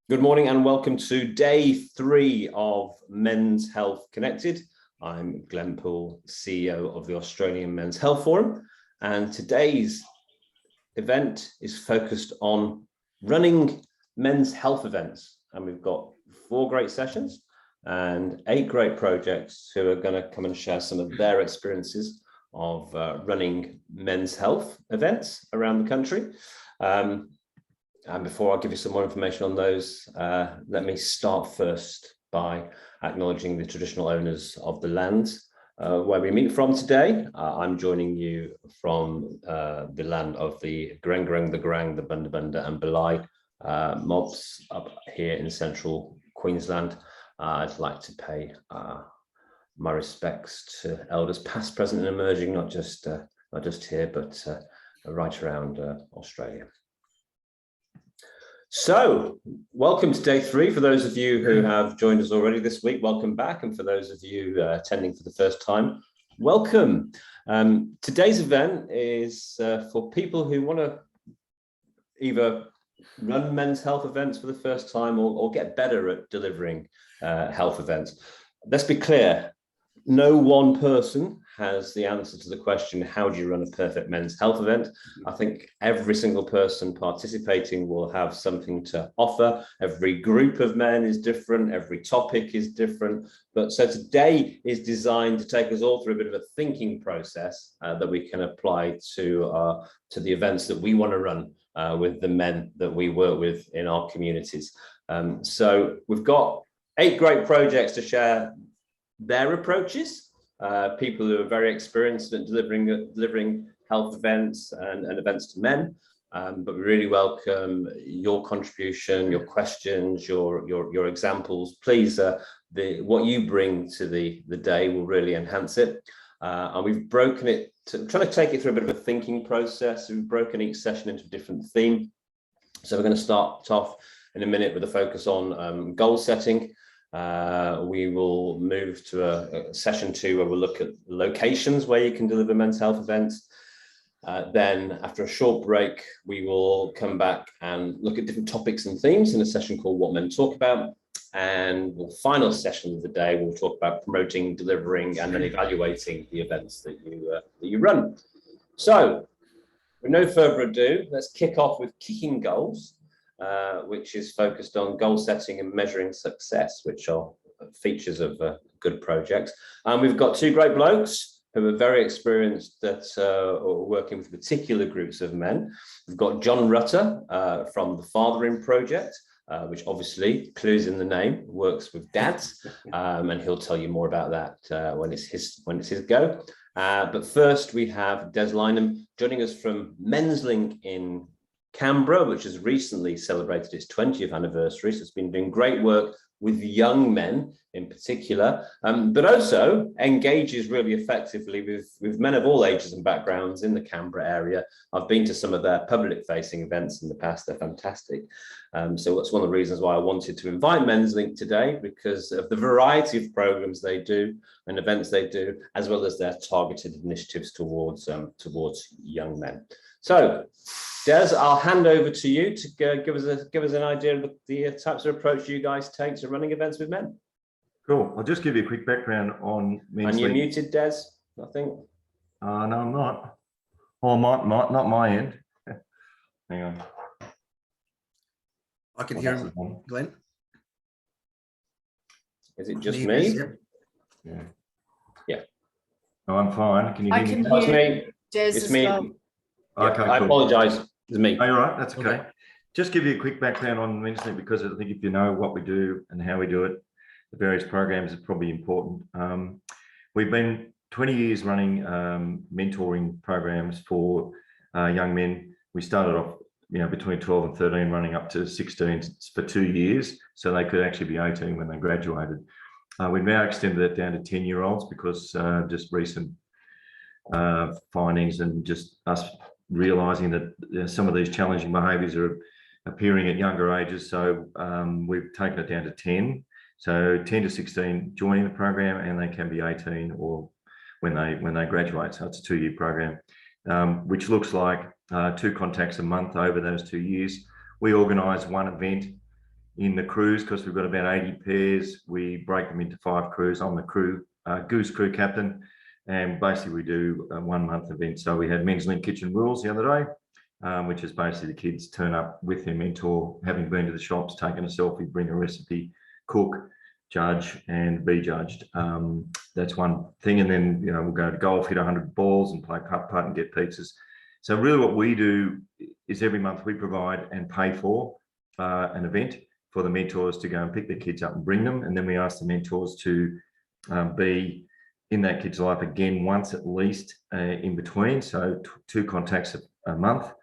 Good morning and welcome to day 3 of Men's Health Connected. I'm Glenn Poole, CEO of the Australian Men's Health Forum, and today's event is focused on running men's health events. And we've got 4 great sessions and 8 great projects who are going to come and share some of their experiences of running men's health events around the country. And before I give you some more information on those, let me start first by acknowledging the traditional owners of the land where we meet from today. I'm joining you from the land of the Gureng, the Gurang, the Bunda Bunda and Balai mobs up here in central Queensland. I'd like to pay my respects to elders past, present and emerging, not just here, but right around Australia. So, welcome to day 3. For those of you who have joined us already this week, welcome back. And for those of you attending for the first time, welcome. Today's event is for people who want to either run men's health events for the first time or get better at delivering health events. Let's be clear, no one person has the answer to the question, how do you run a perfect men's health event? I think every single person participating will have something to offer. Every group of men is different. Every topic is different. But so today is designed to take us all through a bit of a thinking process that we can apply to the events that we want to run with the men that we work with in our communities. So we've got 8 great projects to share their approaches. People who are very experienced at delivering health events and events to men, but we really welcome your contribution, your questions, your examples. Please, what you bring to the day will really enhance it. And we've broken it to try to take it through a bit of a thinking process. We've broken each session into a different theme. So we're going to start off in a minute with a focus on goal setting. We will move to a session 2 where we'll look at locations where you can deliver men's health events. Then after a short break, we will come back and look at different topics and themes in a session called What Men Talk About. And the final session of the day, we'll talk about promoting, delivering, and then evaluating the events that you run. So with no further ado, let's kick off with kicking goals. Which is focused on goal setting and measuring success, which are features of good projects. And we've got 2 great blokes who are very experienced at working with particular groups of men. We've got John Rutter from the Fathering Project, which obviously, clues in the name, works with dads, and he'll tell you more about that when it's his go. But first, we have Des Lynham joining us from Men's Link in Canberra, which has recently celebrated its 20th anniversary. So it's been doing great work with young men in particular, but also engages really effectively with men of all ages and backgrounds in the Canberra area. I've been to some of their public-facing events in the past. They're fantastic. So that's one of the reasons why I wanted to invite Men's Link today, because of the variety of programs they do and events they do, as well as their targeted initiatives towards young men. So, Des, I'll hand over to you to give us an idea of the types of approach you guys take to running events with men. Cool. I'll just give you a quick background on Men's And you're Link. muted, Des, I think. No, I'm not. Well, not my end. Hang on. I can hear him, Glenn. Is it just me? Yeah. Yeah. No, I'm fine. Can you hear me? It's me. It's me. well. Okay, I cool. apologise. It's me. Oh, you're right. That's okay. Just give you a quick background on Men's Link, because I think if you know what we do and how we do it, the various programs are probably important. We've been 20 years running mentoring programs for young men. We started off, between 12 and 13, running up to 16 for 2 years, so they could actually be 18 when they graduated. We've now extended that down to 10-year-olds because just recent findings and just us realising that some of these challenging behaviours are appearing at younger ages. So we've taken it down to 10. So 10 to 16 joining the program, and they can be 18 or when they graduate. So it's a 2-year program, which looks like 2 contacts a month over those 2 years. We organise one event in the crews, because we've got about 80 pairs, we break them into 5 crews. I'm the crew, Goose crew captain, and basically we do a 1 month event. So we had Men's Link Kitchen Rules the other day, which is basically the kids turn up with their mentor, having been to the shops, taken a selfie, bring a recipe, cook, judge, and be judged. That's one thing. And then, you know, we'll go to golf, hit 100 balls and play putt and get pizzas. So really what we do is every month we provide and pay for an event for the mentors to go and pick their kids up and bring them. And then we ask the mentors to be in that kid's life again once at least in between. So 2 contacts a month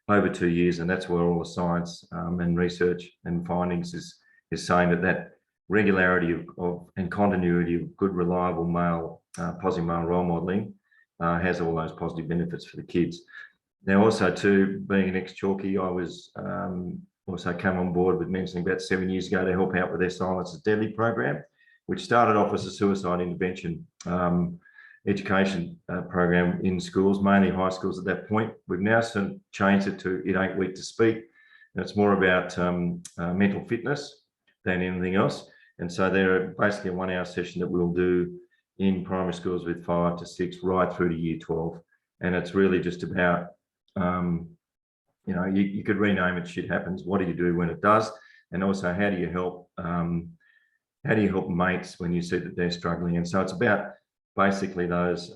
over 2 years. And that's where all the science and research and findings is saying that regularity of and continuity of good, reliable male, positive male role modeling has all those positive benefits for the kids. Now, also too, being an ex-chalky, I was also came on board with Men's Link about 7 years ago to help out with their Silence is Deadly program, which started off as a suicide intervention education program in schools, mainly high schools at that point. We've now sort of changed it to It Ain't Weak to Speak. And it's more about mental fitness than anything else. And so they're basically a 1 hour session that we'll do in primary schools with 5 to 6 right through to year 12. And it's really just about, you know, you could rename it Shit Happens. What do you do when it does? And also, how do you help mates when you see that they're struggling? And so it's about basically those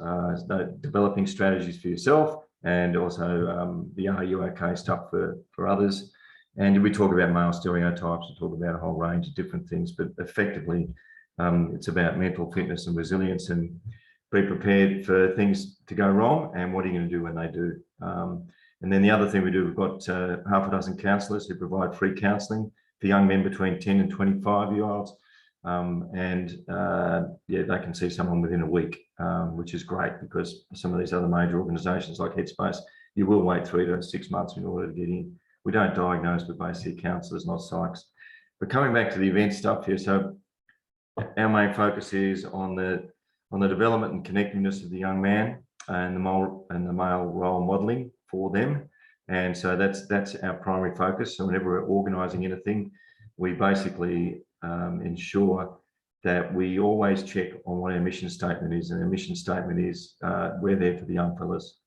developing strategies for yourself, and also the Are You Okay stuff for others. And we talk about male stereotypes, we talk about a whole range of different things, but effectively it's about mental fitness and resilience, and be prepared for things to go wrong, and what are you going to do when they do. And then the other thing we do, we've got half a dozen counsellors who provide free counselling for young men between 10 and 25-year-olds. Yeah, they can see someone within a week, which is great, because some of these other major organisations like Headspace, you will wait 3 to 6 months in order to get in. We don't diagnose, we're basically counsellors, not psychs. But coming back to the event stuff here, so our main focus is on the development and connectedness of the young man and the male role modelling for them. And so that's our primary focus. So whenever we're organising anything, we basically ensure that we always check on what our mission statement is. And our mission statement is we're there for the young fellas.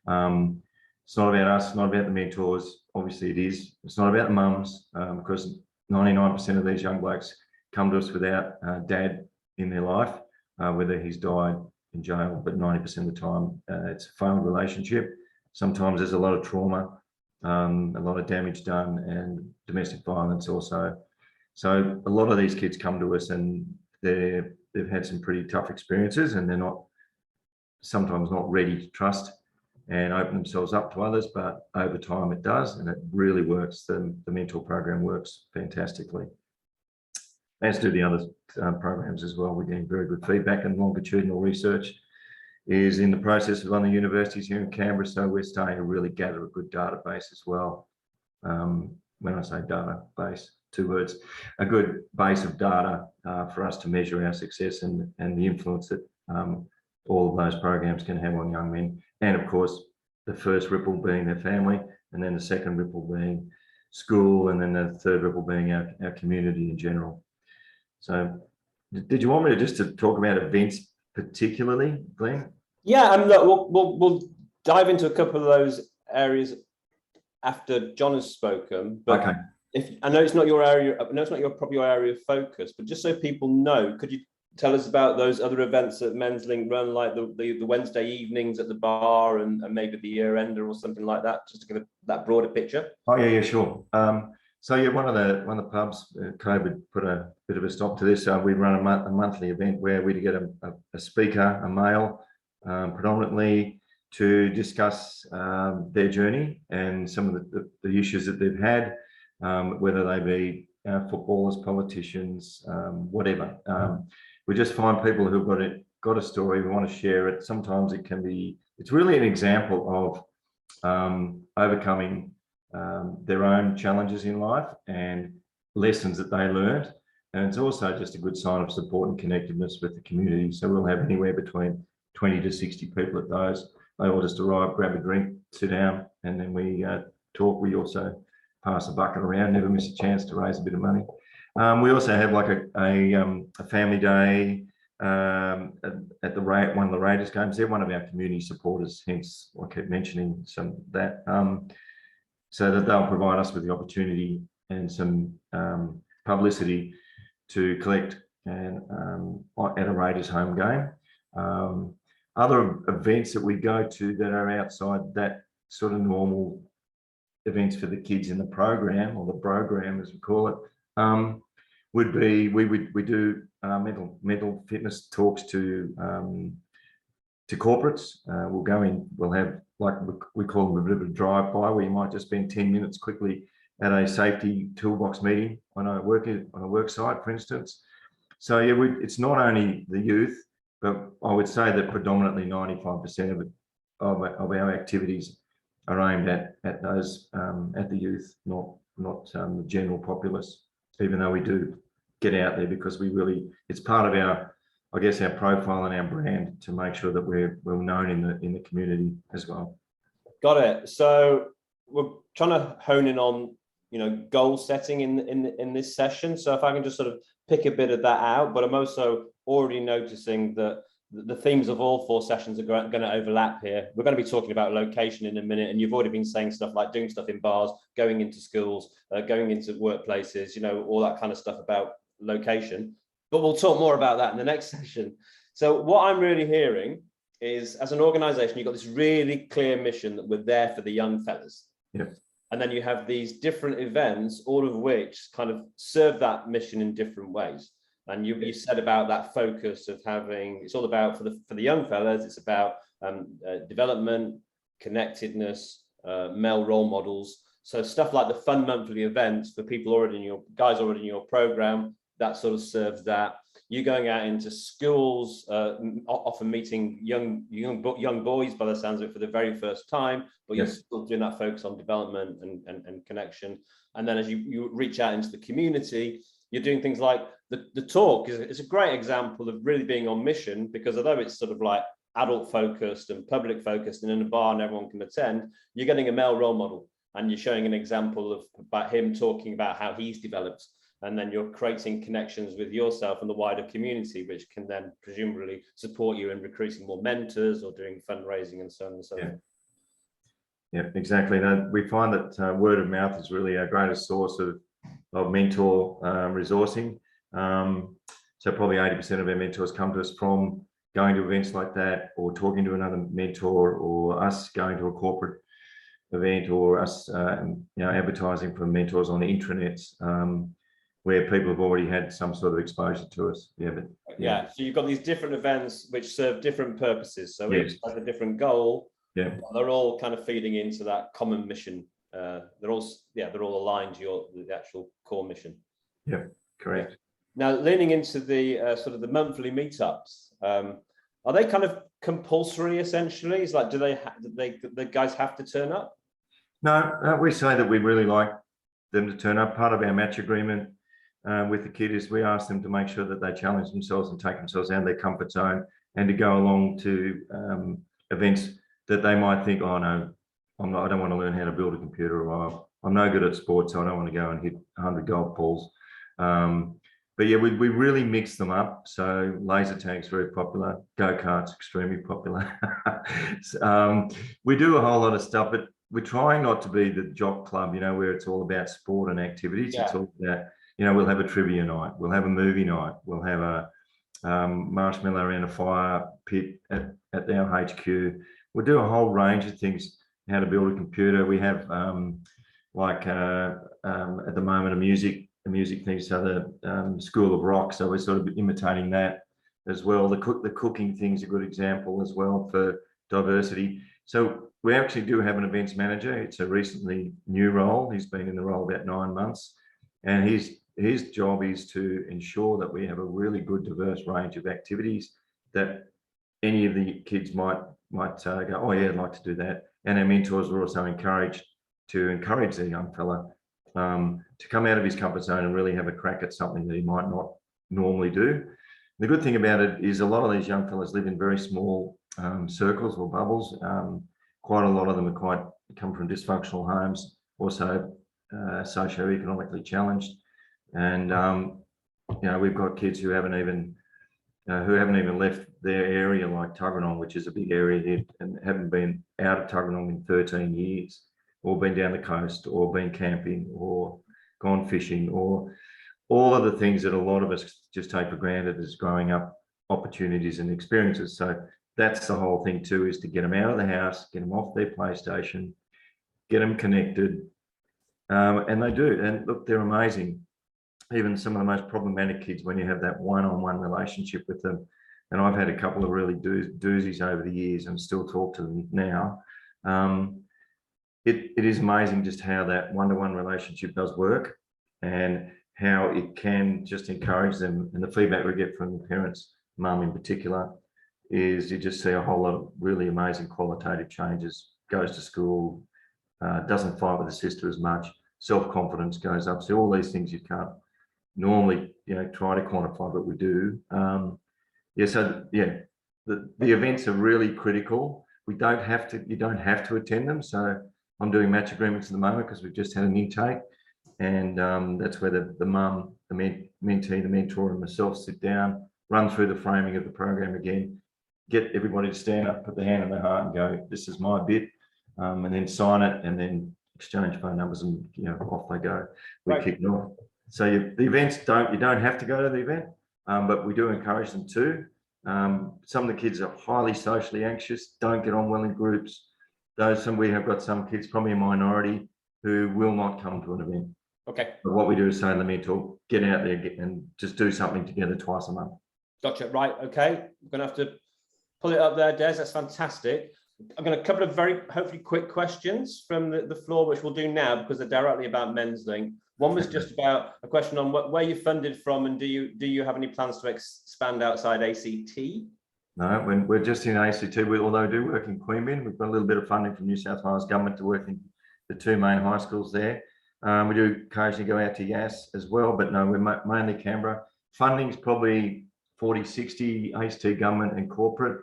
It's not about us, not about the mentors. Obviously it is. It's not about the mums, because 99% of these young blokes come to us without dad in their life, whether he's died in jail, but 90% of the time it's a failed relationship. Sometimes there's a lot of trauma, a lot of damage done, and domestic violence also. So a lot of these kids come to us and they've had some pretty tough experiences, and they're sometimes not ready to trust and open themselves up to others, but over time it does, and it really works. The mentor program works fantastically. As do the other programs as well. We're getting very good feedback, and longitudinal research is in the process of other universities here in Canberra, so we're starting to really gather a good database as well. When I say database, 2 words, a good base of data for us to measure our success and the influence that all of those programs can have on young men. And of course, the first ripple being their family, and then the second ripple being school, and then the third ripple being our community in general. So did you want me to talk about events particularly, Glenn? Yeah, we'll dive into a couple of those areas after John has spoken. But okay. I know it's not your area, I know it's not probably your area of focus, but just so people know, could you tell us about those other events that Men's Link run, like the Wednesday evenings at the bar, and maybe the year ender or something like that, just to give that broader picture? Oh yeah, sure. So yeah, one of the pubs, COVID put a bit of a stop to this. We run a monthly event where we get a speaker, a male, predominantly, to discuss their journey and some of the issues that they've had, whether they be footballers, politicians, whatever. We just find people who've got a story, we want to share it. Sometimes it's really an example of overcoming their own challenges in life and lessons that they learned. And it's also just a good sign of support and connectedness with the community. So we'll have anywhere between 20 to 60 people at those. They all just arrive, grab a drink, sit down, and then we talk. We also pass a bucket around, never miss a chance to raise a bit of money. We also have like a family day at one of the Raiders games. They're one of our community supporters, hence I keep mentioning that, so that they'll provide us with the opportunity and some publicity to collect and at a Raiders home game. Other events that we go to that are outside that sort of normal events for the kids in the program, or the program as we call it, would be we do mental fitness talks to corporates. We'll go in, we'll have, like we call them, a bit of a drive-by, where you might just spend 10 minutes quickly at a safety toolbox meeting on a work site, for instance. So yeah, it's not only the youth, but I would say that predominantly 95% of our activities are aimed at those at the youth, not the general populace. Even though we do get out there, because it's part of our, I guess, our profile and our brand to make sure that we're well known in the community as well. Got it. So we're trying to hone in on, goal setting in this session. So if I can just sort of pick a bit of that out, but I'm also already noticing that the themes of all 4 sessions are going to overlap here. We're going to be talking about location in a minute, and you've already been saying stuff like doing stuff in bars, going into schools, going into workplaces, all that kind of stuff about location. But we'll talk more about that in the next session. So what I'm really hearing is, as an organization, you've got this really clear mission that we're there for the young fellas. Yeah. And then you have these different events, all of which kind of serve that mission in different ways. And you said about that focus of having, it's all about for the young fellas, it's about development, connectedness, male role models. So stuff like the fun monthly events for people already in your program, that sort of serves that. You're going out into schools, often meeting young boys by the sounds of it for the very first time, but you're still doing that focus on development and connection. And then as you reach out into the community, you're doing things like the talk is a great example of really being on mission, because although it's sort of like adult focused and public focused and in a bar and everyone can attend, you're getting a male role model and you're showing an example about him talking about how he's developed. And then you're creating connections with yourself and the wider community, which can then presumably support you in recruiting more mentors or doing fundraising and so on and so on. Yeah, exactly. Now, we find that word of mouth is really our greatest source of mentor resourcing. So probably 80% of our mentors come to us from going to events like that, or talking to another mentor, or us going to a corporate event, or us advertising for mentors on the intranets, where people have already had some sort of exposure to us. So you've got these different events which serve different purposes. So each has a different goal. Yeah, they're all kind of feeding into that common mission. They're all aligned to the actual core mission. Yeah, correct. Now, leaning into the sort of the monthly meetups, are they kind of compulsory essentially? It's like, do the guys have to turn up? No, we say that we really like them to turn up. Part of our match agreement with the kid is we ask them to make sure that they challenge themselves and take themselves out of their comfort zone, and to go along to events that they might think, oh no, I don't want to learn how to build a computer, or I'm no good at sports, so I don't want to go and hit 100 golf balls. But yeah, we really mix them up. So laser tag's very popular, go-karts extremely popular. We do a whole lot of stuff, but we're trying not to be the jock club, where it's all about sport and activities. It's all about, we'll have a trivia night, we'll have a movie night, we'll have a marshmallow around a fire pit at our HQ. We'll do a whole range of things, how to build a computer. We have at the moment a music thing, so the School of Rock, so we're sort of imitating that as well. The cooking thing's a good example as well for diversity. So we actually do have an events manager. It's a recently new role. He's been in the role about 9 months, and his job is to ensure that we have a really good diverse range of activities that any of the kids might go, oh yeah, I'd like to do that. And our mentors are also encouraged to encourage the young fella to come out of his comfort zone and really have a crack at something that he might not normally do. The good thing about it is a lot of these young fellas live in very small circles or bubbles. Quite a lot of them come from dysfunctional homes, also socioeconomically challenged. And we've got kids who haven't even left their area, like Tuggeranong, which is a big area here, and haven't been out of Tuggeranong in 13 years, or been down the coast, or been camping, or gone fishing, or all of the things that a lot of us just take for granted as growing up, opportunities and experiences. So that's the whole thing too, is to get them out of the house, get them off their PlayStation, get them connected. And they do. And look, they're amazing. Even some of the most problematic kids, when you have that one-on-one relationship with them, and I've had a couple of really doozies over the years and still talk to them now. It is amazing just how that one-to-one relationship does work, and how it can just encourage them. And the feedback we get from the parents, mum in particular, is you just see a whole lot of really amazing qualitative changes. Goes to school, doesn't fight with the sister as much, self-confidence goes up. So all these things you can't normally try to quantify, but we do. The events are really critical. You don't have to attend them. So I'm doing match agreements at the moment because we've just had an intake, and that's where the mum, the mentee, the mentor, and myself sit down, run through the framing of the program again, get everybody to stand up, put their hand on their heart and go, this is my bit, and then sign it, and then exchange phone numbers, and off they go. We kick it off. So the events you don't have to go to the event, but we do encourage them to. Some of the kids are highly socially anxious, don't get on well in groups. We have got some kids, probably a minority, who will not come to an event. Okay. But what we do is say to the mentor, get out there and just do something together twice a month. Gotcha. Right. Okay. We're going to have to pull it up there, Des. That's fantastic. I'm going to couple of very hopefully quick questions from the floor, which we'll do now because they're directly about Men's Link. One was just about a question on where you're funded from, and do you have any plans to expand outside ACT? No, we're just in ACT. Although we do work in Queanbeyan, we've got a little bit of funding from New South Wales government to work in the two main high schools there. We do occasionally go out to Yass as well, but no, we're mainly Canberra. Funding's probably 40-60 ACT government and corporate.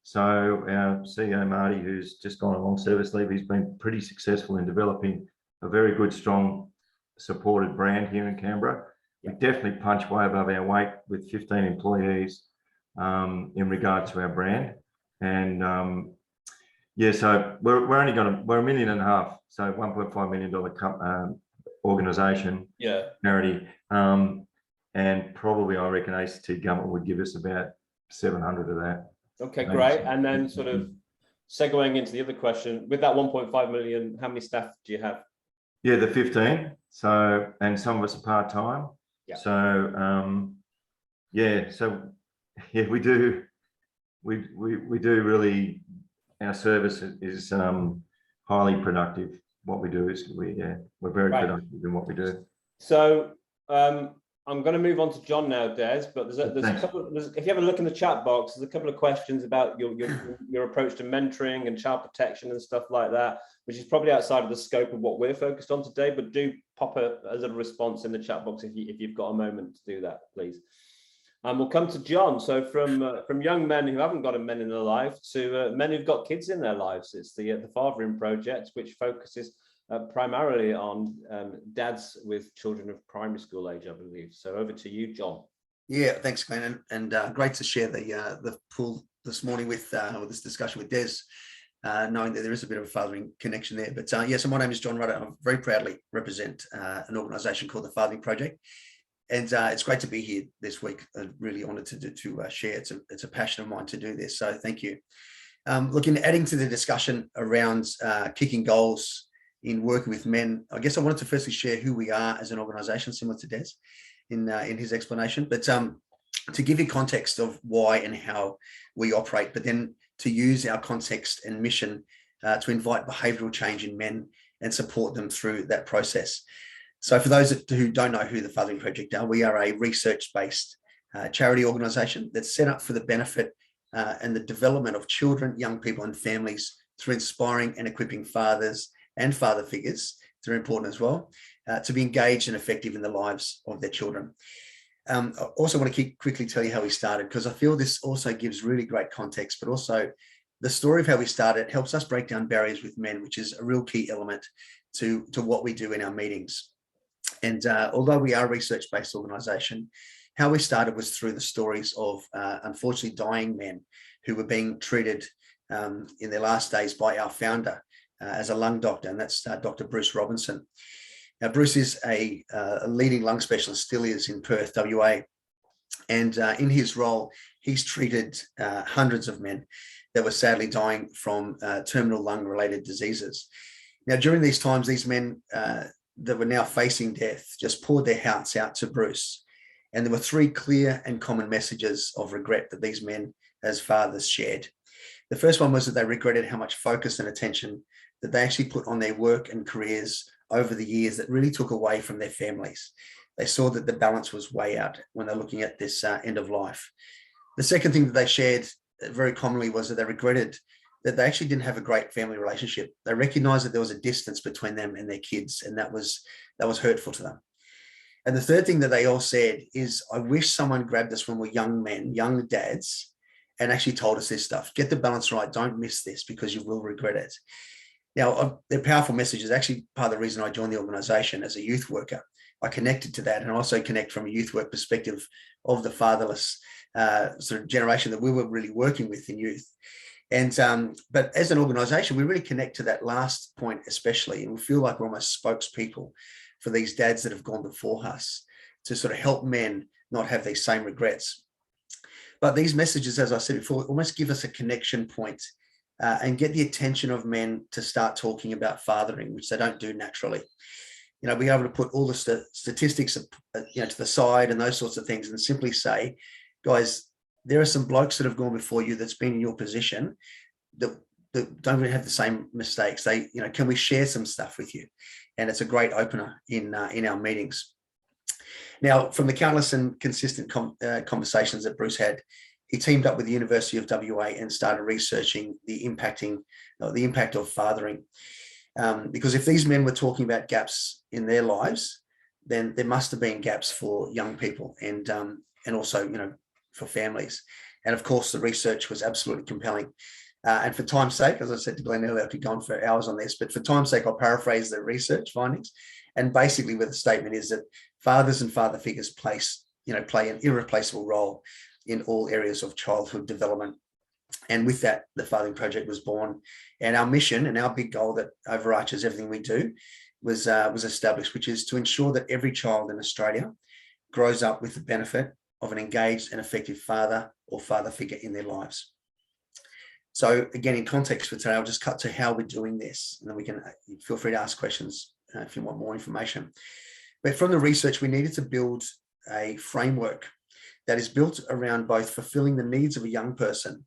So our CEO Marty, who's just gone along service leave, he's been pretty successful in developing a very good, strong, supported brand here in Canberra. We definitely punch way above our weight with 15 employees in regard to our brand. And so we're $1.5 million, so $1.5 million organisation, charity, and probably I reckon ACT government would give us about 700 of that. Okay, great. And then sort of segueing into the other question, with that 1.5 million, how many staff do you have? Yeah, the 15. So, and some of us are part-time. Yeah. So, we do really, our service is highly productive. What we do is we're very productive in what we do. So I'm going to move on to John now, Des, but there's a couple. If you have a look in the chat box, there's a couple of questions about your approach to mentoring and child protection and stuff like that, which is probably outside of the scope of what we're focused on today. But do pop a little response in the chat box if you've got a moment to do that, please. And we'll come to John. So from young men who haven't got a men in their life to men who've got kids in their lives, it's the Fathering Project, which focuses primarily on dads with children of primary school age, I believe. So over to you, John. Yeah, thanks, Glenn, and great to share the pool this morning with this discussion with Des, knowing that there is a bit of a fathering connection there. But so my name is John Rudder. I very proudly represent an organisation called the Fathering Project, and it's great to be here this week. I'm really honoured to share. It's a passion of mine to do this. So thank you. Adding to the discussion around kicking goals in working with men, I guess I wanted to firstly share who we are as an organisation, similar to Des in his explanation, but to give you context of why and how we operate, but then to use our context and mission to invite behavioural change in men and support them through that process. So for those who don't know who the Fathering Project are, we are a research-based charity organisation that's set up for the benefit and the development of children, young people and families through inspiring and equipping fathers and father figures, they're important as well, to be engaged and effective in the lives of their children. I also want to quickly tell you how we started, because I feel this also gives really great context, but also the story of how we started helps us break down barriers with men, which is a real key element to what we do in our meetings. And although we are a research-based organisation, how we started was through the stories of unfortunately dying men who were being treated in their last days by our founder as a lung doctor, and that's Dr. Bruce Robinson. Now, Bruce is a leading lung specialist, still is in Perth, WA. And in his role, he's treated hundreds of men that were sadly dying from terminal lung-related diseases. Now, during these times, these men that were now facing death just poured their hearts out to Bruce. And there were three clear and common messages of regret that these men as fathers shared. The first one was that they regretted how much focus and attention that they actually put on their work and careers over the years that really took away from their families. They saw that the balance was way out when they're looking at this end of life. The second thing that they shared very commonly was that they regretted that they actually didn't have a great family relationship. They recognized that there was a distance between them and their kids, and that was hurtful to them. And the third thing that they all said is, I wish someone grabbed us when we're young men, young dads, and actually told us this stuff. Get the balance right. Don't miss this because you will regret it. Now, they're powerful messages. Actually, part of the reason I joined the organization as a youth worker, I connected to that, and also connect from a youth work perspective of the fatherless sort of generation that we were really working with in youth. And but as an organization, we really connect to that last point especially, and we feel like we're almost spokespeople for these dads that have gone before us to sort of help men not have these same regrets. But these messages, as I said before, almost give us a connection point and get the attention of men to start talking about fathering, which they don't do naturally. You know, be able to put all the statistics, to the side and those sorts of things, and simply say, guys, there are some blokes that have gone before you that's been in your position that don't really have the same mistakes. Can we share some stuff with you? And it's a great opener in our meetings. Now, from the countless and consistent conversations that Bruce had, he teamed up with the University of WA and started researching the impact of fathering. Because if these men were talking about gaps in their lives, then there must have been gaps for young people and also, for families. And of course, the research was absolutely compelling. And for time's sake, as I said to Glenn earlier, I could go on for hours on this, but for time's sake, I'll paraphrase the research findings. And basically, where the statement is that fathers and father figures play an irreplaceable role in all areas of childhood development. And with that, the Fathering Project was born. And our mission and our big goal that overarches everything we do was established, which is to ensure that every child in Australia grows up with the benefit of an engaged and effective father or father figure in their lives. So again, in context for today, I'll just cut to how we're doing this, and then we can feel free to ask questions if you want more information. But from the research, we needed to build a framework that is built around both fulfilling the needs of a young person,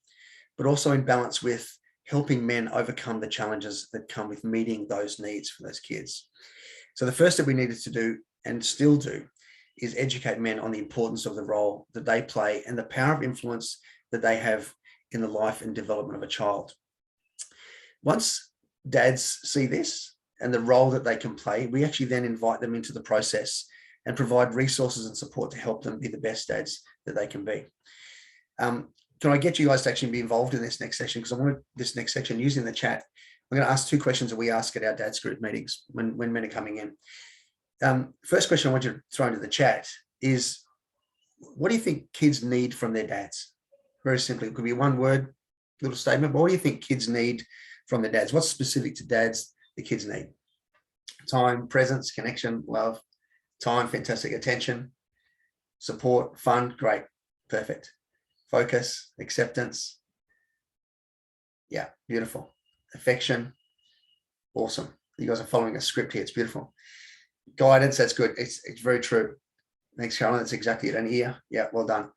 but also in balance with helping men overcome the challenges that come with meeting those needs for those kids. So the first that we needed to do, and still do, is educate men on the importance of the role that they play and the power of influence that they have in the life and development of a child. Once dads see this and the role that they can play, we actually then invite them into the process and provide resources and support to help them be the best dads that they can be. Can I get you guys to actually be involved in this next section? Because I want this next section using the chat. I'm going to ask two questions that we ask at our dads group meetings when men are coming in. First question I want you to throw into the chat is, what do you think kids need from their dads? Very simply, it could be one word, little statement, but what do you think kids need from their dads? What's specific to dads the kids need? Time, presence, connection, love. Time, fantastic. Attention, support, fun, great, perfect. Focus, acceptance. Yeah, beautiful. Affection, awesome. You guys are following a script here. It's beautiful. Guidance, that's good. It's very true. Thanks, Caroline. That's exactly it. An ear. Yeah, well done.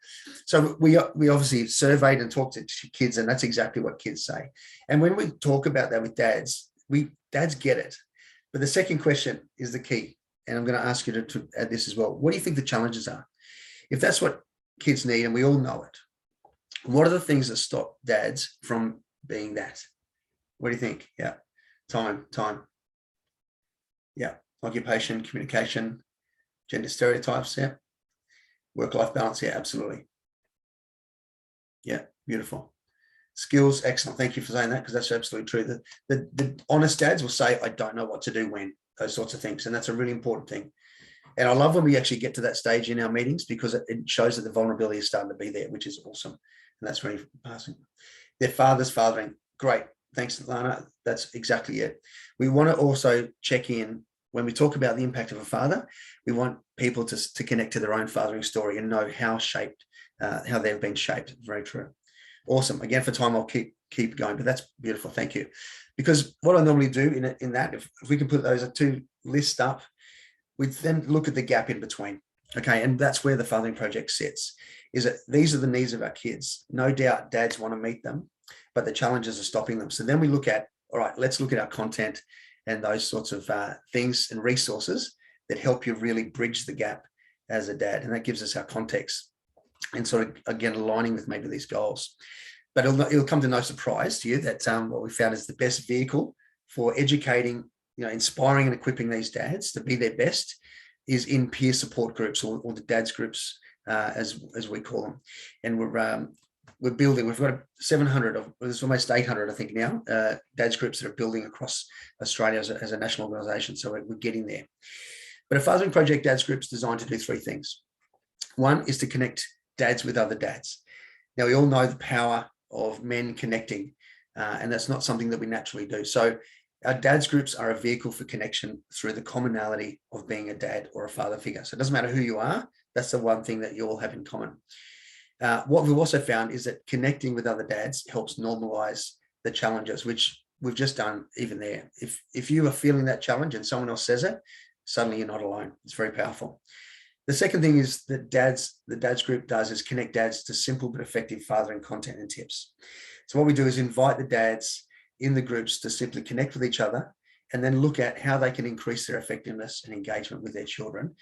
So we obviously surveyed and talked to kids, and that's exactly what kids say. And when we talk about that with dads, dads get it. But the second question is the key. And I'm going to ask you to add this as well. What do you think the challenges are? If that's what kids need, and we all know it, what are the things that stop dads from being that? What do you think? Yeah. Time. Yeah. Occupation, communication, gender stereotypes. Yeah. Work-life balance. Yeah, absolutely. Yeah. Beautiful. Skills. Excellent. Thank you for saying that, because that's absolutely true. The honest dads will say, I don't know what to do when, those sorts of things. And that's a really important thing. And I love when we actually get to that stage in our meetings, because it shows that the vulnerability is starting to be there, which is awesome. And that's very passing. Their father's fathering. Great. Thanks, Lana. That's exactly it. We want to also check in when we talk about the impact of a father. We want people to connect to their own fathering story and know how they've been shaped. Very true. Awesome. Again, for time, I'll keep going, but that's beautiful. Thank you. Because what I normally do in that, if we can put those two lists up, we then look at the gap in between. Okay, and that's where the fathering project sits, is that these are the needs of our kids. No doubt dads want to meet them, but the challenges are stopping them. So then we look at, all right, let's look at our content and those sorts of things and resources that help you really bridge the gap as a dad. And that gives us our context and sort of, again, aligning with maybe these goals. But it'll come to no surprise to you that what we found is the best vehicle for educating, inspiring and equipping these dads to be their best is in peer support groups, or the dads groups, as we call them. And we're building. We've got 700 there's almost 800, I think now, dads groups that are building across Australia as a national organisation. So we're getting there. But a fathering project dads group is designed to do three things. One is to connect dads with other dads. Now, we all know the power of men connecting, and that's not something that we naturally do. So our dads groups are a vehicle for connection through the commonality of being a dad or a father figure. So it doesn't matter who you are. That's the one thing that you all have in common. What we've also found is that connecting with other dads helps normalize the challenges, which we've just done even there. If you are feeling that challenge and someone else says it, suddenly you're not alone. It's very powerful. The second thing is that the dads group does is connect dads to simple but effective fathering content and tips. So what we do is invite the dads in the groups to simply connect with each other and then look at how they can increase their effectiveness and engagement with their children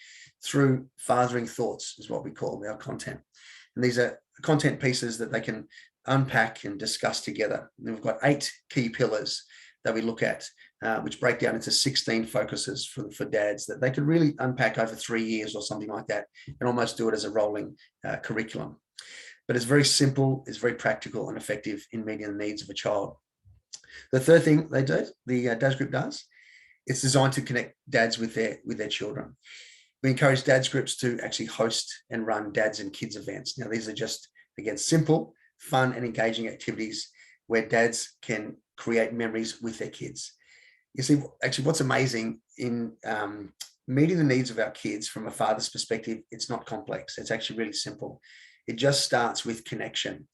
through fathering thoughts, is what we call our content. And these are content pieces that they can unpack and discuss together. And we've got 8 key pillars that we look at, which break down into 16 focuses for dads that they could really unpack over 3 years or something like that, and almost do it as a rolling curriculum. But it's very simple, it's very practical and effective in meeting the needs of a child. The third thing they do, the dads group does, it's designed to connect dads with their children. We encourage dads groups to actually host and run dads and kids events. Now, these are just, again, simple, fun and engaging activities where dads can create memories with their kids. You see, actually, what's amazing in meeting the needs of our kids from a father's perspective, it's not complex. It's actually really simple. It just starts with connection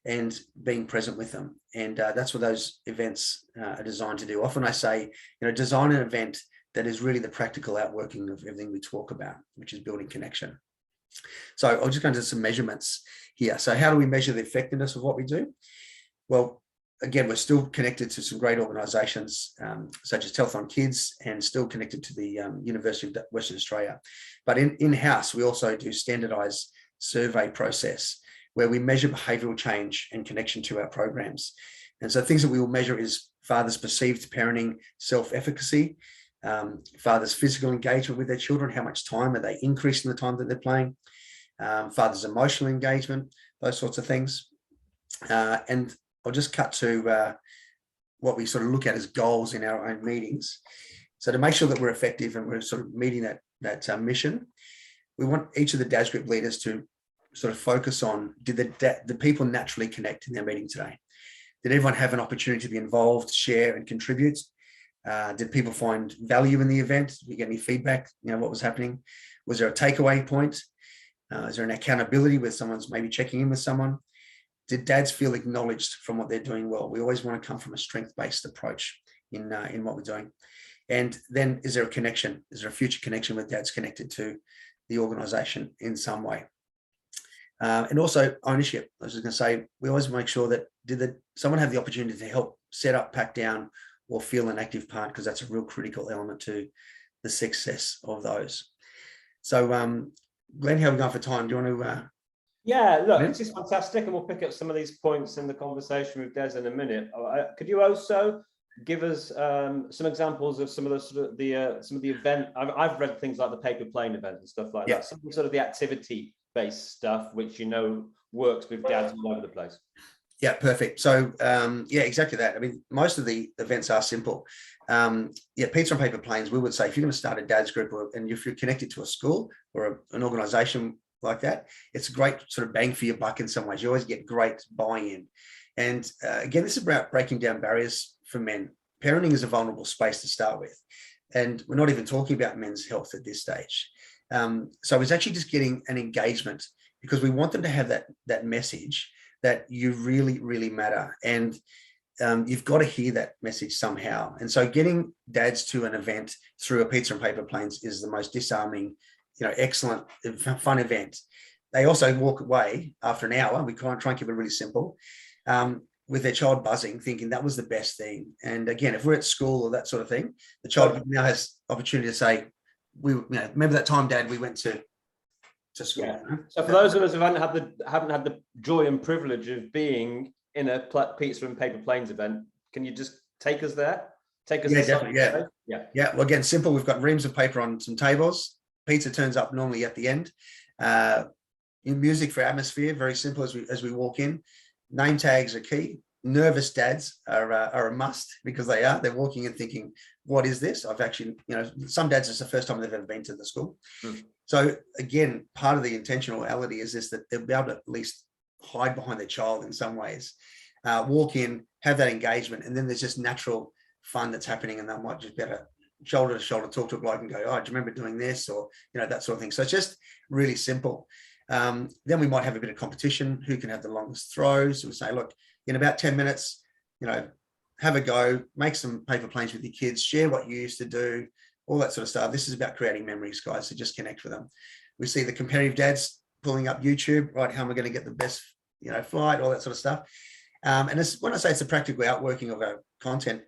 and being present with them. And that's what those events are designed to do. Often I say, design an event that is really the practical outworking of everything we talk about, which is building connection. So I'll just go into some measurements here. So how do we measure the effectiveness of what we do? Well, again, we're still connected to some great organisations such as Telethon Kids, and still connected to the University of Western Australia. But in-house, we also do standardised survey process where we measure behavioural change and connection to our programs. And so things that we will measure is fathers' perceived parenting self-efficacy, fathers' physical engagement with their children, how much time are they increasing the time that they're playing, fathers' emotional engagement, those sorts of things. And I'll just cut to what we sort of look at as goals in our own meetings. So to make sure that we're effective and we're sort of meeting that mission, we want each of the dads group leaders to sort of focus on, did the people naturally connect in their meeting today? Did everyone have an opportunity to be involved, share and contribute? Did people find value in the event? Did we get any feedback, what was happening? Was there a takeaway point? Is there an accountability where someone's maybe checking in with someone? Did dads feel acknowledged from what they're doing well? We always want to come from a strength-based approach in what we're doing. And then is there a connection? Is there a future connection with dads connected to the organisation in some way? And also ownership. I was just going to say, we always make sure that did someone have the opportunity to help set up, pack down, or feel an active part, because that's a real critical element to the success of those. So, Glenn, how are we going for time? Do you want to? Yeah, look, it's just fantastic, and we'll pick up some of these points in the conversation with Des in a minute. Could you also give us some examples of some of the sort of some of the event? I've read things like the paper plane event and stuff like that. Some sort of the activity-based stuff, which works with dads all over the place. Yeah, perfect. So yeah, exactly that. I mean, most of the events are simple. Yeah, pizza and paper planes, we would say if you're going to start a dad's group and if you're connected to a school or an organization like that, it's a great sort of bang for your buck in some ways. You always get great buy-in. And again, this is about breaking down barriers for men. Parenting is a vulnerable space to start with. And we're not even talking about men's health at this stage. So it's actually just getting an engagement because we want them to have that message that you really, really matter. And you've got to hear that message somehow. And so getting dads to an event through a pizza and paper planes is the most disarming, excellent, fun event. They also walk away after an hour. We try and keep it really simple with their child buzzing, thinking that was the best thing. And again, if we're at school or that sort of thing, the child now has opportunity to say, remember that time, Dad, we went to school. Yeah. So for those of us who haven't had the joy and privilege of being in a pizza and paper planes event, can you just take us there? Take us. Yeah, definitely. Yeah. Well, again, simple. We've got reams of paper on some tables. Pizza turns up normally at the end. Music for atmosphere, very simple as we walk in. Name tags are key. Nervous dads are a must because they're walking and thinking, what is this? I've actually, some dads, it's the first time they've ever been to the school. So again, part of the intentionality is this, that they'll be able to at least hide behind their child in some ways, walk in, have that engagement, and then there's just natural fun that's happening, and they might just be able to shoulder to shoulder talk to a bloke and go, oh, do you remember doing this? Or, that sort of thing. So it's just really simple. Then we might have a bit of competition, who can have the longest throws. So we say, look, in about 10 minutes, have a go, make some paper planes with your kids, share what you used to do, all that sort of stuff. This is about creating memories, guys, so just connect with them. We see the competitive dads pulling up YouTube, right? How am I going to get the best, flight, all that sort of stuff. And when I say it's a practical outworking of our content,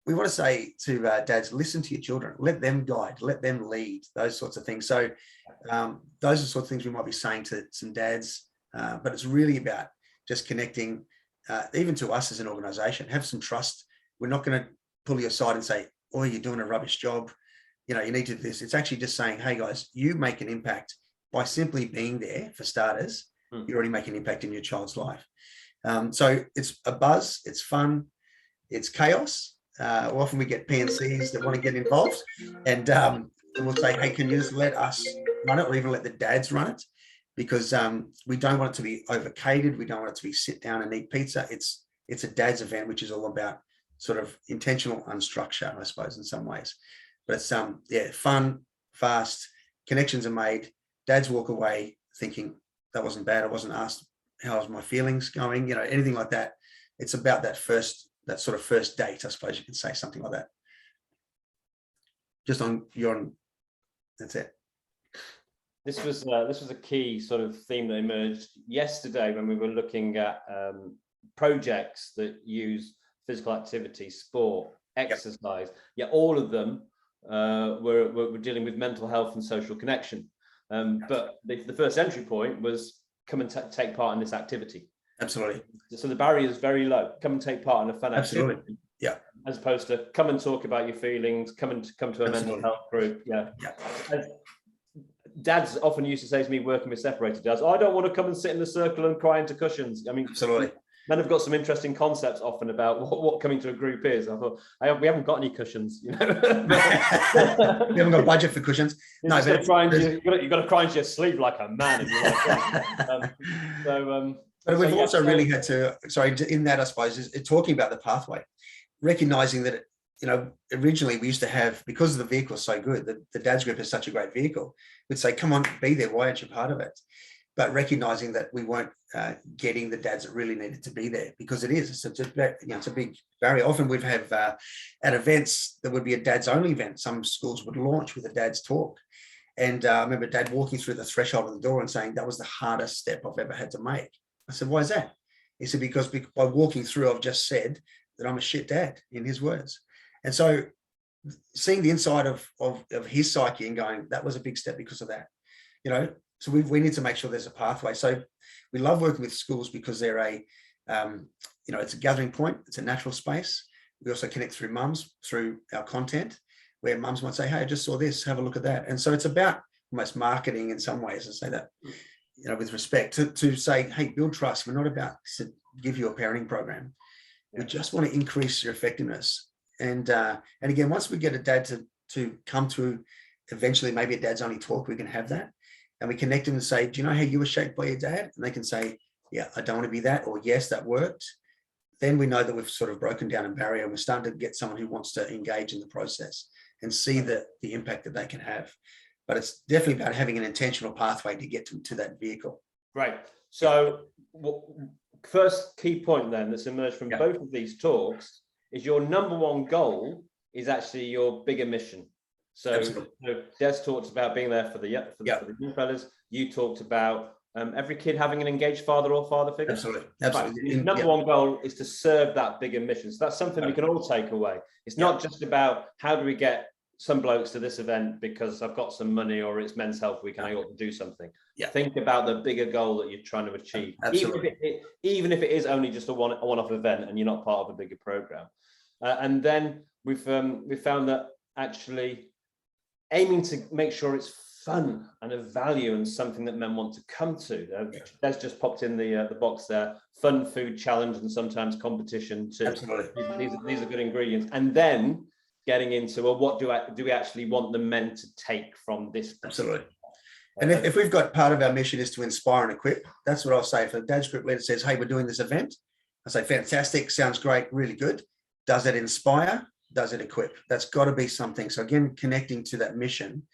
we want to say to dads, listen to your children, let them guide, let them lead, those sorts of things. So those are the sorts of things we might be saying to some dads, but it's really about just connecting, even to us as an organization, have some trust. We're not going to pull you aside and say, oh, you're doing a rubbish job. You need to do this. It's actually just saying, hey guys, you make an impact by simply being there. For starters, you're already making an impact in your child's life. So it's a buzz, it's fun, it's chaos. Often we get PNCs that want to get involved, and we'll say, hey, can you just let us run it, or even let the dads run it? Because we don't want it to be overcatered. We don't want it to be sit down and eat pizza. It's a dad's event, which is all about sort of intentional unstructure, I suppose, in some ways. But it's fun, fast, connections are made. Dads walk away thinking that wasn't bad. I wasn't asked how was my feelings going, anything like that. It's about that sort of first date, I suppose you can say, something like that. Just on that's it. This was a key sort of theme that emerged yesterday when we were looking at projects that use physical activity, sport, exercise. Yeah, all of them were dealing with mental health and social connection. But the first entry point was come and take part in this activity. Absolutely. So the barrier is very low. Come and take part in a fun activity. Yeah. As opposed to come and talk about your feelings, come to a mental health group. Yeah. Dads often used to say to me, working with separated dads, I don't want to come and sit in the circle and cry into cushions. I mean, absolutely. Men have got some interesting concepts often about what coming to a group is. I thought, we haven't got any cushions, We haven't got a budget for cushions. No, you've got to cry into your sleeve like a man. If you like. But we've also really had to, in that, I suppose, is talking about the pathway, recognizing that, originally we used to have, because the vehicle's so good, the dad's group is such a great vehicle, we'd say, come on, be there, why aren't you part of it? But recognizing that we weren't getting the dads that really needed to be there, because it's a big barrier. Often we'd have at events that would be a dads only event. Some schools would launch with a dad's talk. And I remember Dad walking through the threshold of the door and saying, that was the hardest step I've ever had to make. I said, why is that? He said, because by walking through, I've just said that I'm a shit dad, in his words. And so seeing the inside of his psyche and going, that was a big step because of that, so we need to make sure there's a pathway. So we love working with schools because they're it's a gathering point. It's a natural space. We also connect through mums, through our content, where mums might say, hey, I just saw this, have a look at that. And so it's about almost marketing in some ways, and say that, with respect to say, hey, build trust. We're not about give you a parenting program. Yeah. We just want to increase your effectiveness. And again, once we get a dad to come to eventually maybe a dad's only talk, we can have that. And we connect them and say, do you know how you were shaped by your dad? And they can say, yeah, I don't want to be that, or yes, that worked. Then we know that we've sort of broken down a barrier and we're starting to get someone who wants to engage in the process and see the impact that they can have. But it's definitely about having an intentional pathway to get to that vehicle. Right. So first key point then that's emerged from both of these talks is your number one goal is actually your bigger mission. So Des talked about being there for the young fellas. You talked about every kid having an engaged father or father figure. Absolutely. Right. Number one goal is to serve that bigger mission. So that's something we can all take away. It's not just about how do we get some blokes to this event because I've got some money or it's Men's Health Week and I ought to do something. Think about the bigger goal that you're trying to achieve. Even if it is only just a one-off event and you're not part of a bigger program. And then we found that actually aiming to make sure it's fun and of value and something that men want to come to. Des just popped in the box there. Fun, food, challenge, and sometimes competition too. Absolutely. These are good ingredients. And then getting into, well, what do we actually want the men to take from this? Absolutely. And if we've got part of our mission is to inspire and equip, that's what I'll say. If a dad's group leader says, hey, we're doing this event, I say, fantastic, sounds great, really good. Does it inspire? Does it equip? That's got to be something. So again, connecting to that mission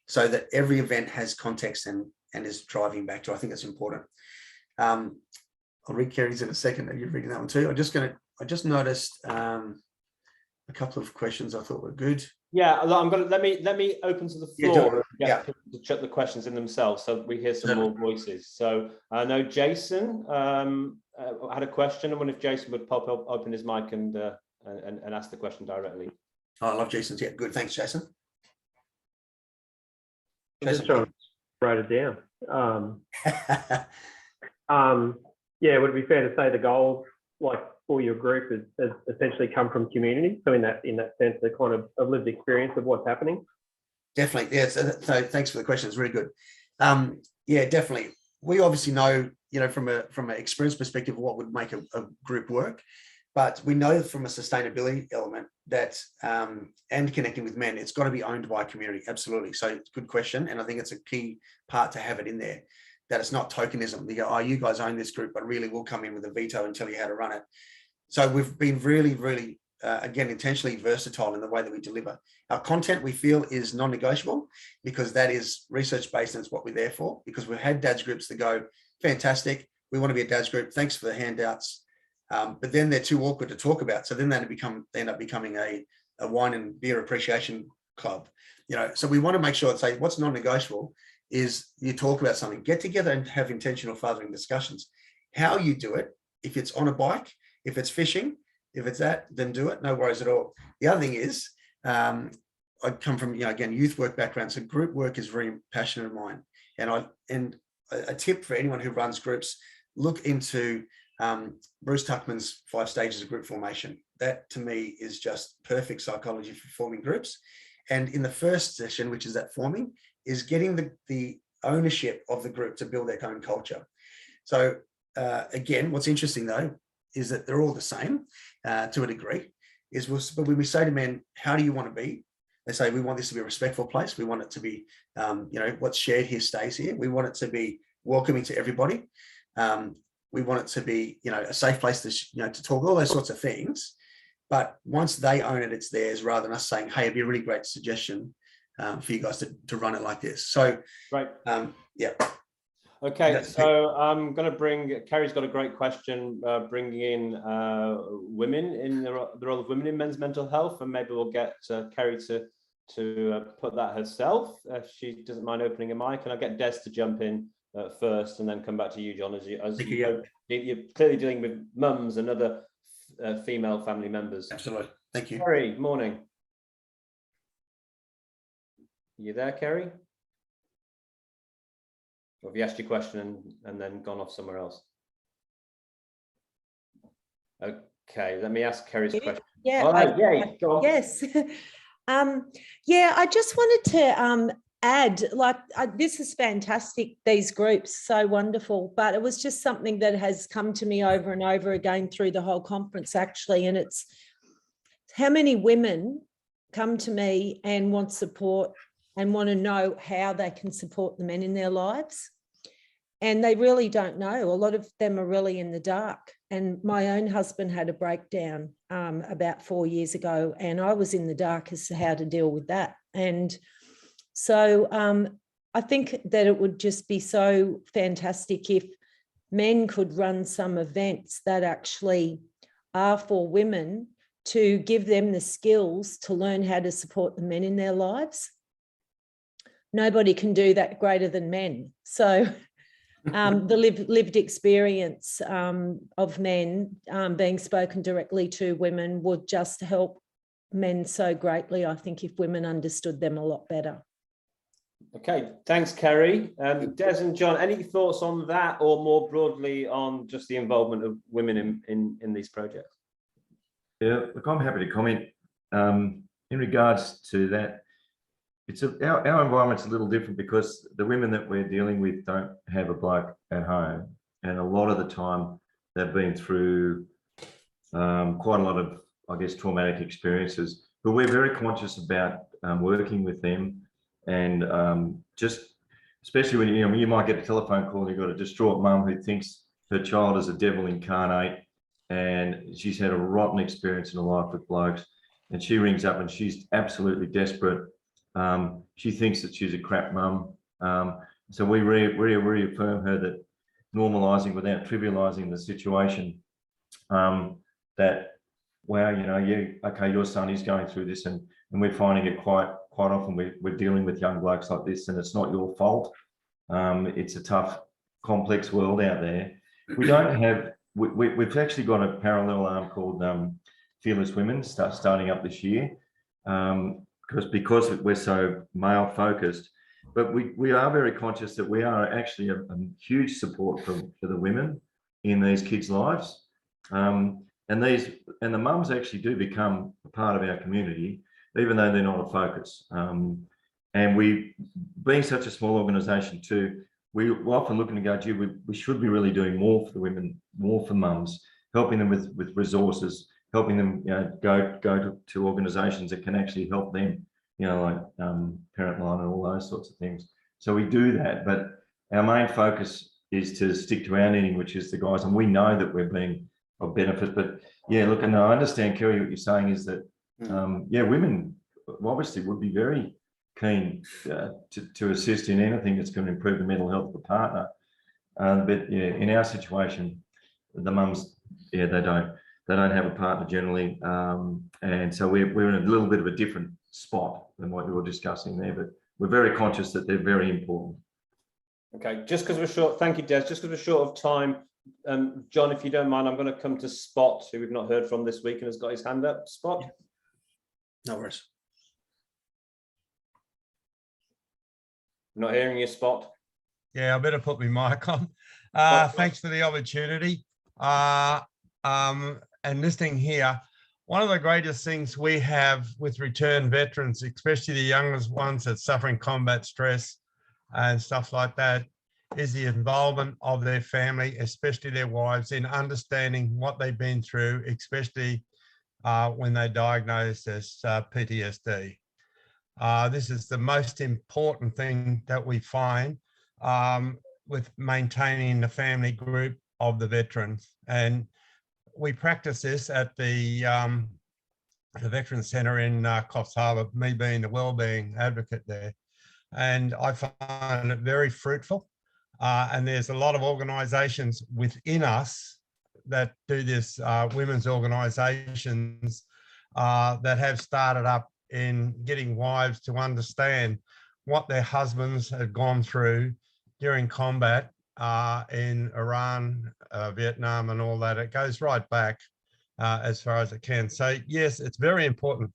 so that every event has context and is driving back to, I think that's important. I'll read Kerry's in a second. Are you reading that one too? I just noticed a couple of questions I thought were good. Yeah, let me open to the floor to check the questions in themselves so we hear some more voices. So I know Jason had a question. I wonder if Jason would open his mic and ask the question directly. Oh, I love Jason's. Yeah, good. Thanks, Jason. Just trying to write it down. Would it be fair to say the goals, like for your group, has essentially come from community? So in that sense, the kind of a lived experience of what's happening. Definitely, yes. So thanks for the question. It's really good. Definitely. We obviously know, from an experience perspective, what would make a group work. But we know from a sustainability element that, and connecting with men, it's got to be owned by a community. Absolutely. So it's a good question. And I think it's a key part to have it in there, that it's not tokenism. You go, oh, you guys own this group, but really we'll come in with a veto and tell you how to run it. So we've been really, really, again, intentionally versatile in the way that we deliver. Our content, we feel, is non-negotiable because that is research-based and it's what we're there for, because we've had dads groups that go, fantastic, we want to be a dads group, thanks for the handouts. But then they're too awkward to talk about. So then they end up becoming a wine and beer appreciation club. So we want to make sure say what's non-negotiable is you talk about something, get together and have intentional fathering discussions. How you do it, if it's on a bike, if it's fishing, if it's that, then do it. No worries at all. The other thing is, I come from, again, youth work background. So group work is very passionate of mine. And a tip for anyone who runs groups, look into Bruce Tuckman's 5 stages of group formation. That to me is just perfect psychology for forming groups. And in the first session, which is that forming, is getting the ownership of the group to build their own culture. So again, what's interesting though, is that they're all the same to a degree. But when we say to men, how do you want to be? They say, we want this to be a respectful place. We want it to be, what's shared here stays here. We want it to be welcoming to everybody. We want it to be, a safe place to talk, all those sorts of things. But once they own it, it's theirs, rather than us saying, hey, it'd be a really great suggestion for you guys to run it like this. So, right. Yeah. Okay, so I'm going to bring, Kerry's got a great question, bringing in women in the role of women in men's mental health, and maybe we'll get Kerry to put that herself, if she doesn't mind opening a mic, and I'll get Des to jump in first and then come back to you, John, as you're clearly dealing with mums and other female family members. Absolutely. Thank you. Kerry, morning. You there, Kerry? Or have you asked your question and then gone off somewhere else? Okay, let me ask Kerry's question. Yeah. All right, yay, go on. Yes. I just wanted to add, like, this is fantastic, these groups, so wonderful, but it was just something that has come to me over and over again through the whole conference, actually, and it's how many women come to me and want support and want to know how they can support the men in their lives. And they really don't know. A lot of them are really in the dark. And my own husband had a breakdown about 4 years ago, and I was in the dark as to how to deal with that. And so I think that it would just be so fantastic if men could run some events that actually are for women, to give them the skills to learn how to support the men in their lives. Nobody can do that greater than men. So the lived experience of men being spoken directly to women would just help men so greatly, I think, if women understood them a lot better. Okay, thanks, Kerry. Des and John, any thoughts on that, or more broadly on just the involvement of women in these projects? Yeah, look, I'm happy to comment. In regards to that, it's our environment's a little different because the women that we're dealing with don't have a bloke at home, and a lot of the time they've been through quite a lot of, I guess, traumatic experiences. But we're very conscious about working with them, and just especially when you might get a telephone call and you've got a distraught mum who thinks her child is a devil incarnate, and she's had a rotten experience in her life with blokes, and she rings up and she's absolutely desperate. She thinks that she's a crap mum. So we reaffirm her that normalising without trivialising the situation, that, wow, okay, your son is going through this, and we're finding it quite often we're dealing with young blokes like this, and it's not your fault. It's a tough, complex world out there. We don't have, we've actually got a parallel arm called Fearless Women starting up this year, because we're so male focused, but we are very conscious that we are actually a huge support for the women in these kids' lives. And the mums actually do become a part of our community, even though they're not a focus. And we, being such a small organisation too, we're often looking to go, gee, we should be really doing more for the women, more for mums, helping them with resources, helping them go to organisations that can actually help them, like Parent Line and all those sorts of things. So we do that, but our main focus is to stick to our knitting, which is the guys, and we know that we're being of benefit. But yeah, look, and I understand, Kerry, what you're saying is that women obviously would be very keen to assist in anything that's going to improve the mental health of the partner. But yeah, in our situation, the mums, they don't have a partner generally, and so we're in a little bit of a different spot than what you were discussing there. But we're very conscious that they're very important. Okay, just because we're short, thank you, Des. Just because we're short of time, John, if you don't mind, I'm going to come to Spot, who we've not heard from this week and has got his hand up. Spot. No worries. I'm not hearing you, Spot. Yeah, I better put my mic on. Thanks for the opportunity. And listening here, one of the greatest things we have with returned veterans, especially the youngest ones that's suffering combat stress and stuff like that, is the involvement of their family, especially their wives, in understanding what they've been through, especially when they're diagnosed as PTSD. This is the most important thing that we find with maintaining the family group of the veterans. And we practice this at the Veterans Centre in Coffs Harbour, me being the wellbeing advocate there. And I find it very fruitful. And there's a lot of organisations within us that do this, women's organisations that have started up in getting wives to understand what their husbands have gone through during combat in Iran, Vietnam and all that. It goes right back as far as it can. So yes, it's very important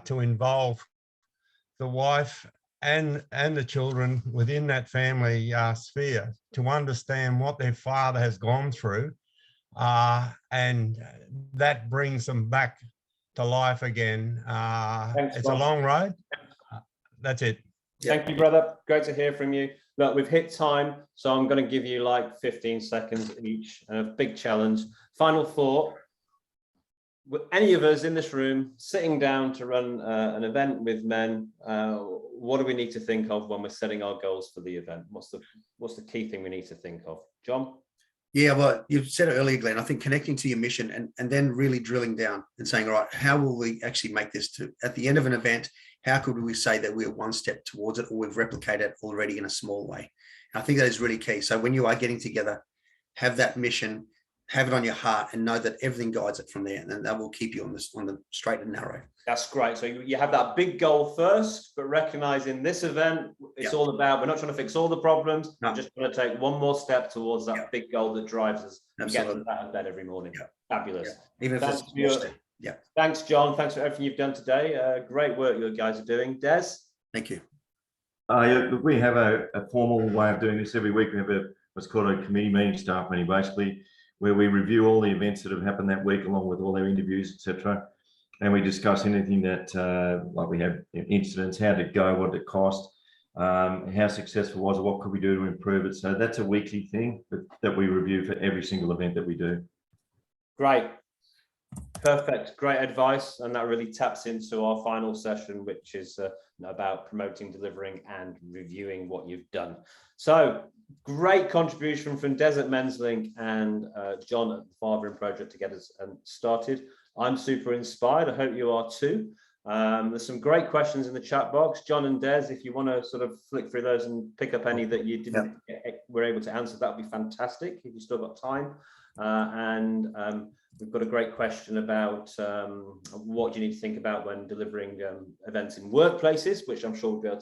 to involve the wife and the children within that family sphere to understand what their father has gone through, and that brings them back to life again. It's a long road. That's it. Yeah. Thank you, brother. Great to hear from you. Look, we've hit time, so I'm going to give you like 15 seconds each. A big challenge. Final thought. With any of us in this room sitting down to run an event with men, what do we need to think of when we're setting our goals for the event? What's the key thing we need to think of? John? Yeah, well, you said it earlier, Glenn. I think connecting to your mission and then really drilling down and saying, all right, how will we actually make this to, at the end of an event, how could we say that we're one step towards it, or we've replicated it already in a small way? And I think that is really key. So when you are getting together, have that mission, have it on your heart, and know that everything guides it from there, and that will keep you on the straight and narrow. That's great. So you have that big goal first, but recognizing this event, it's all about, we're not trying to fix all the problems. No. We're just going to take one more step towards that big goal that drives us and get Absolutely. us out of bed every morning. Yeah. Fabulous. Yeah. Even if Thanks it's for your- a step. Yeah. Thanks, John. Thanks for everything you've done today. Great work you guys are doing. Des? Thank you. We have a formal way of doing this every week. We have what's called a committee meeting, staff meeting, basically, where we review all the events that have happened that week, along with all their interviews, etc. And we discuss anything that, like we have incidents, how did it go, what did it cost, how successful was it, what could we do to improve it. So that's a weekly thing that we review for every single event that we do. Great. Perfect. Great advice. And that really taps into our final session, which is about promoting, delivering, and reviewing what you've done. So great contribution from Desert Men's Link and John at the Fathering Project to get us started. I'm super inspired. I hope you are too. There's some great questions in the chat box. John and Des, if you want to sort of flick through those and pick up any that you didn't were able to answer, that would be fantastic if you've still got time. We've got a great question about what do you need to think about when delivering events in workplaces, which I'm sure we'll be able